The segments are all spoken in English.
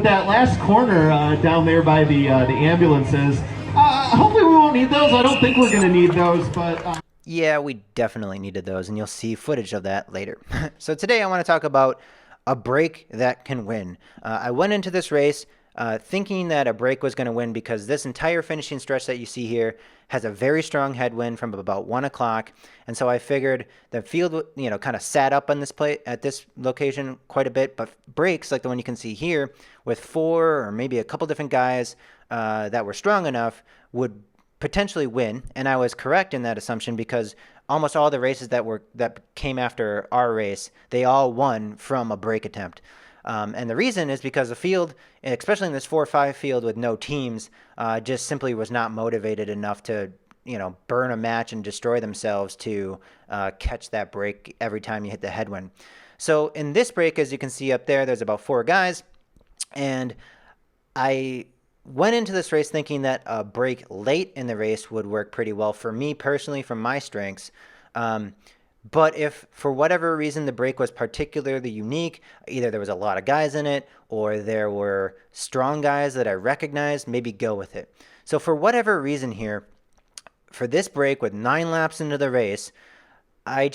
with that last corner down there by the ambulances, hopefully we won't need those. I don't think we're going to need those, but... Yeah, we definitely needed those, and you'll see footage of that later. So today I want to talk about a break that can win. I went into this race thinking that a break was going to win because this entire finishing stretch that you see here has a very strong headwind from about 1 o'clock. And so I figured the field, kind of sat up on this plate at this location quite a bit, but breaks like the one you can see here with 4 or maybe a couple different guys that were strong enough would potentially win. And I was correct in that assumption because almost all the races that came after our race, they all won from a break attempt. And the reason is because the field, especially in this 4-5 field with no teams, just simply was not motivated enough to, burn a match and destroy themselves to catch that break every time you hit the headwind. So in this break, as you can see up there, there's about 4 guys. And I went into this race thinking that a break late in the race would work pretty well for me personally, from my strengths. But if for whatever reason the break was particularly unique, either there was a lot of guys in it or there were strong guys that I recognized, maybe go with it. So for whatever reason here, for this break with 9 laps into the race, I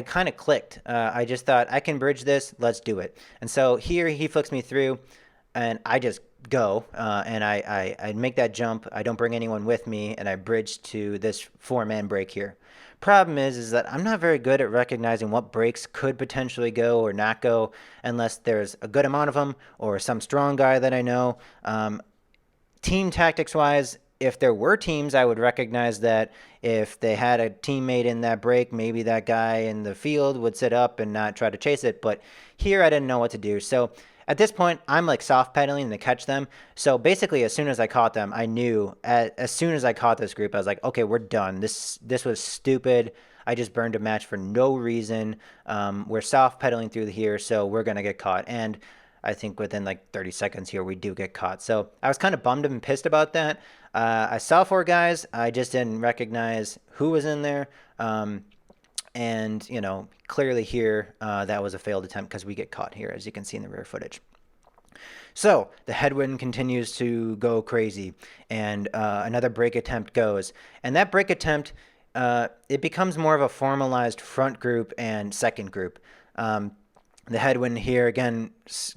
kind of clicked. I just thought, I can bridge this, let's do it. And so here he flicks me through and I just go and I make that jump. I don't bring anyone with me and I bridge to this 4-man break here. Problem is that I'm not very good at recognizing what breaks could potentially go or not go unless there's a good amount of them or some strong guy that I know. Team tactics wise, if there were teams, I would recognize that if they had a teammate in that break, maybe that guy in the field would sit up and not try to chase it. But here I didn't know what to do. So at this point, I'm like soft pedaling to catch them. So basically, as soon as I caught them, I knew as soon as I caught this group, I was like, okay, we're done. This was stupid. I just burned a match for no reason. We're soft pedaling through here, so we're going to get caught. And I think within like 30 seconds here, we do get caught. So I was kind of bummed and pissed about that. I saw 4 guys. I just didn't recognize who was in there. And, clearly here, that was a failed attempt because we get caught here, as you can see in the rear footage. So the headwind continues to go crazy, and another break attempt goes. And that break attempt, it becomes more of a formalized front group and second group. The headwind here, again,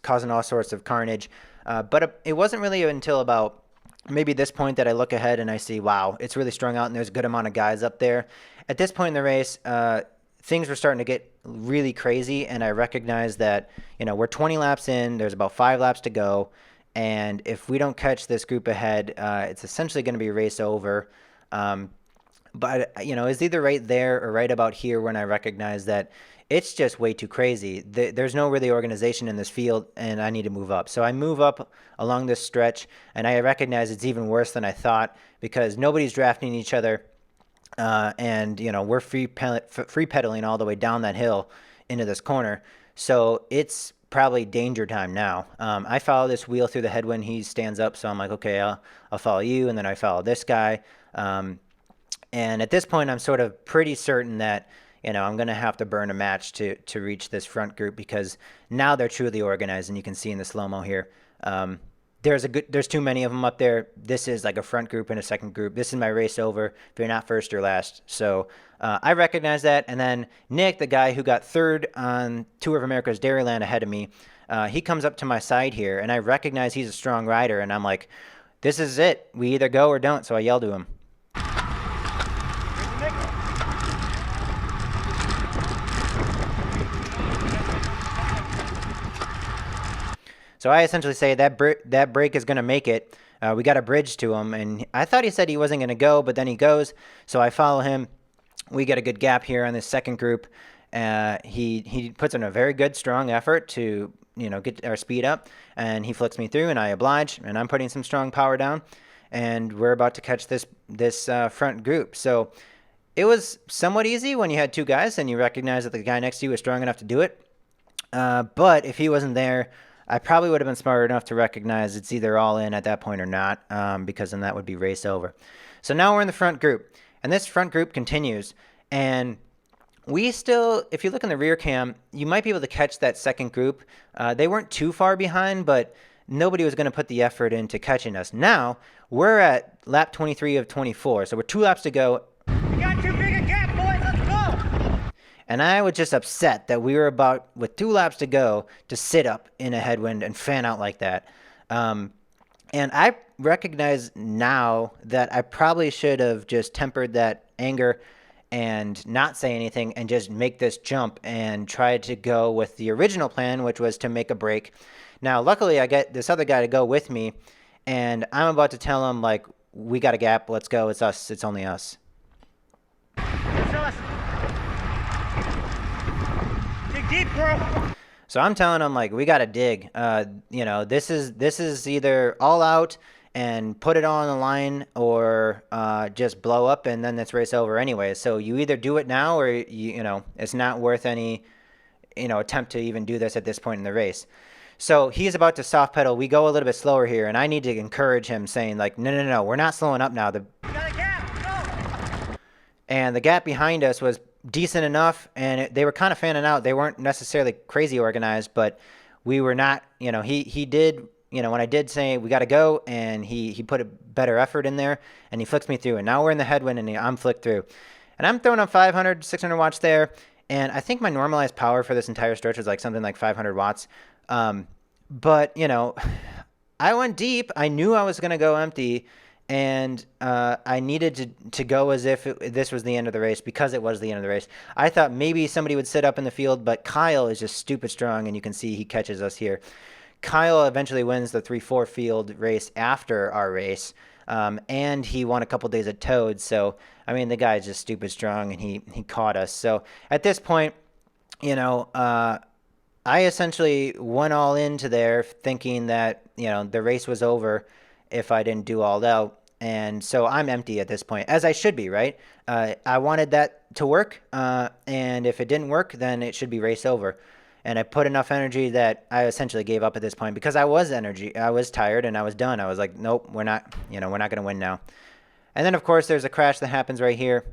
causing all sorts of carnage. But it wasn't really until about maybe this point that I look ahead and I see, wow, it's really strung out and there's a good amount of guys up there. At this point in the race, things were starting to get really crazy, and I recognized that, we're 20 laps in, there's about 5 laps to go, and if we don't catch this group ahead, it's essentially going to be a race over. But, it's either right there or right about here when I recognize that it's just way too crazy. There's no really organization in this field, and I need to move up. So I move up along this stretch, and I recognize it's even worse than I thought because nobody's drafting each other. And we're free pedaling all the way down that hill into this corner. So it's probably danger time now. I follow this wheel through the headwind. He stands up. So I'm like, okay, I'll follow you. And then I follow this guy. And at this point, I'm sort of pretty certain that, I'm going to have to burn a match to reach this front group because now they're truly organized. And you can see in the slow-mo here, there's too many of them up there. This is like a front group and a second group. This is my race over if you're not first or last. So I recognize that. And then Nick, the guy who got 3rd on Tour of America's Dairyland ahead of me, he comes up to my side here, and I recognize he's a strong rider. And I'm like, this is it. We either go or don't. So I yell to him. So I essentially say that break is going to make it. We got a bridge to him, and I thought he said he wasn't going to go, but then he goes. So I follow him. We get a good gap here on this second group. He puts in a very good, strong effort to get our speed up, and he flicks me through, and I oblige, and I'm putting some strong power down, and we're about to catch this front group. So it was somewhat easy when you had 2 guys and you recognize that the guy next to you was strong enough to do it. But if he wasn't there, I probably would have been smart enough to recognize it's either all in at that point or not, because then that would be race over. So now we're in the front group, and this front group continues. And we still, if you look in the rear cam, you might be able to catch that second group. They weren't too far behind, but nobody was going to put the effort into catching us. Now we're at lap 23 of 24, so we're 2 laps to go. We got too big a gap, boys. Let's go. And I was just upset that we were about, with 2 laps to go, to sit up in a headwind and fan out like that. And I recognize now that I probably should have just tempered that anger and not say anything and just make this jump and try to go with the original plan, which was to make a break. Now, luckily, I get this other guy to go with me, and I'm about to tell him, like, we got a gap, let's go, it's us, it's only us. It's us. Dig deep, bro. So I'm telling him, like, we got to dig. You know, this is either all out and put it on the line or just blow up and then this race over anyway. So you either do it now or, you know, it's not worth any, you know, attempt to even do this at this point in the race. So he's about to soft pedal. We go a little bit slower here, and I need to encourage him saying, like, no, we're not slowing up now. We got a gap. Go. And the gap behind us was decent enough, and they were kind of fanning out. They weren't necessarily crazy organized, but we were not, you know, he did, you know, when I did say we got to go, and he put a better effort in there, and he flicks me through. And now we're in the headwind, and I'm flicked through. And I'm throwing up 500, 600 watts there, and I think my normalized power for this entire stretch was like something like 500 watts. But, you know, I went deep. I knew I was going to go empty, and I needed to go as if this was the end of the race, because it was the end of the race. I thought maybe somebody would sit up in the field, but Kyle is just stupid strong, and you can see he catches us here. Kyle eventually wins the 3-4 field race after our race, and he won a couple days at Toad. So, I mean, the guy is just stupid strong, and he caught us. So at this point, you know, I essentially went all into there thinking that, you know, the race was over if I didn't do all out. And so I'm empty at this point, as I should be, right? I wanted that to work, and if it didn't work, then it should be race over. And I put enough energy that I essentially gave up at this point because I was tired and I was done. I was like, nope, we're not going to win now. And then, of course, there's a crash that happens right here,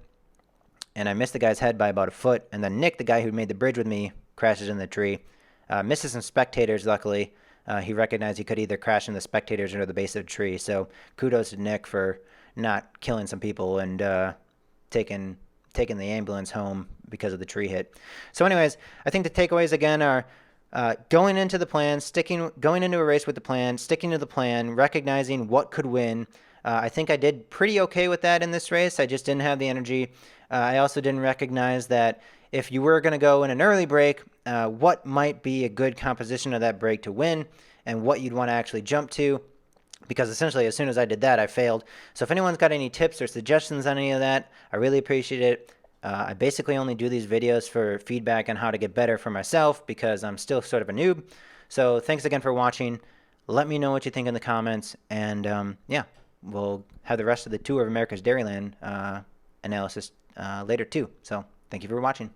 and I missed the guy's head by about a foot. And then Nick, the guy who made the bridge with me, crashes in the tree. Misses some spectators, luckily. He recognized he could either crash in the spectators or the base of the tree. So kudos to Nick for not killing some people and taking the ambulance home because of the tree hit. So anyways, I think the takeaways again are going into the plan, going into a race with the plan, sticking to the plan, recognizing what could win. I think I did pretty okay with that in this race. I just didn't have the energy. I also didn't recognize that if you were going to go in an early break, what might be a good composition of that break to win and what you'd want to actually jump to, because essentially as soon as I did that, I failed. So if anyone's got any tips or suggestions on any of that, I really appreciate it. I basically only do these videos for feedback on how to get better for myself because I'm still sort of a noob. So thanks again for watching. Let me know what you think in the comments, and yeah, we'll have the rest of the Tour of America's Dairyland analysis later too. So thank you for watching.